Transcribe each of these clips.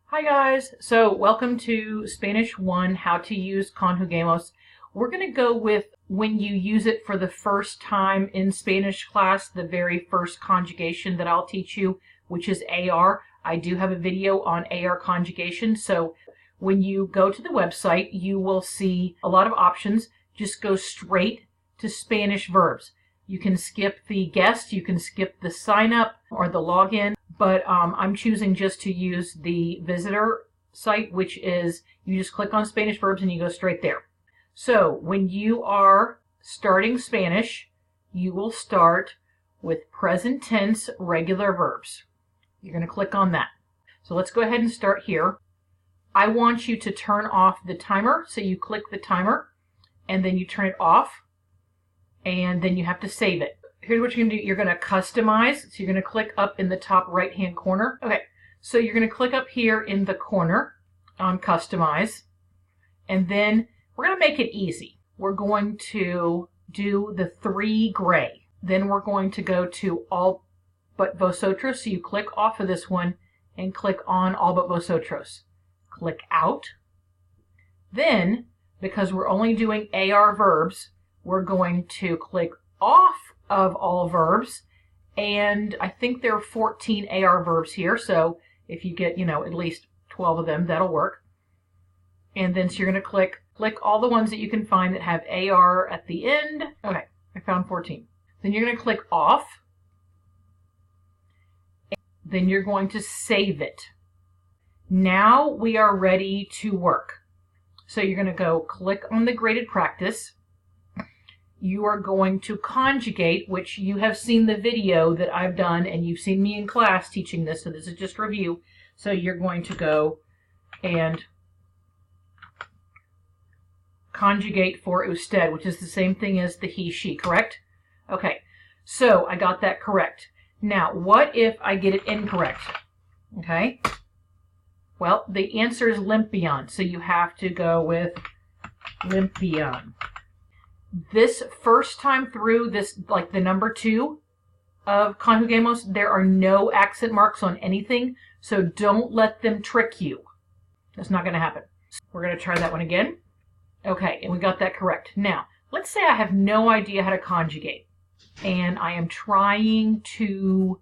Hi guys, so welcome to Spanish 1, How to Use Conjuguemos. We're going to go with when you use it for the first time in Spanish class, the very first conjugation that I'll teach you, which is AR. I do have a video on AR conjugation, so when you go to the website, you will see a lot of options. Just go straight to Spanish verbs. You can skip the guest, you can skip the sign up or the login, but I'm choosing just to use the visitor site, which is you just click on Spanish verbs and you go straight there. So when you are starting Spanish, you will start with present tense regular verbs. You're going to click on that. So let's go ahead and start here. I want you to turn off the timer, so you click the timer and then you turn it off and then you have to save it. Here's what you're going to do. You're going to customize. So you're going to click up in the top right hand corner. Okay, so you're going to click up here in the corner on customize. And then we're going to make it easy. We're going to do the 3 gray. Then we're going to go to all but vosotros. So you click off of this one and click on all but vosotros. Click out. Then, because we're only doing AR verbs, we're going to click off of all verbs, and I think there are 14 AR verbs here, so if you get, at least 12 of them, that'll work. And then so you're going to click all the ones that you can find that have AR at the end. Okay, I found 14. Then you're going to click off. Then you're going to save it. Now we are ready to work. So you're going to go click on the graded practice. You are going to conjugate, which you have seen the video that I've done, and you've seen me in class teaching this, so this is just review. So you're going to go and conjugate for usted, which is the same thing as the he, she, correct? Okay, so I got that correct. Now, what if I get it incorrect? Okay, well, the answer is limpian, so you have to go with limpian. This first time through this, like the number 2 of conjuguemos, there are no accent marks on anything, so don't let them trick you. That's not going to happen. We're going to try that one again. Okay, and we got that correct. Now, let's say I have no idea how to conjugate, and I am trying to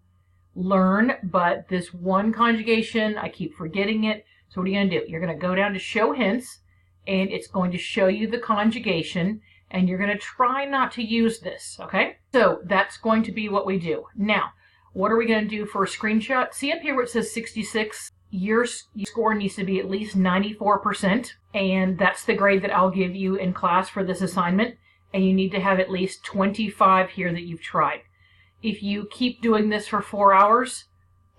learn, but this one conjugation, I keep forgetting it. So what are you going to do? You're going to go down to show hints, and it's going to show you the conjugation, and you're going to try not to use this, okay? So that's going to be what we do. Now, what are we going to do for a screenshot? See up here where it says 66? Your score needs to be at least 94%, and that's the grade that I'll give you in class for this assignment, and you need to have at least 25 here that you've tried. If you keep doing this for 4 hours,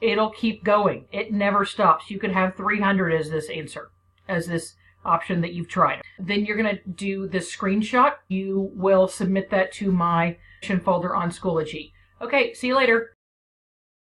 it'll keep going. It never stops. You could have 300 as this answer, as this option that you've tried. Then you're going to do the screenshot. You will submit that to my folder on Schoology. Okay, see you later.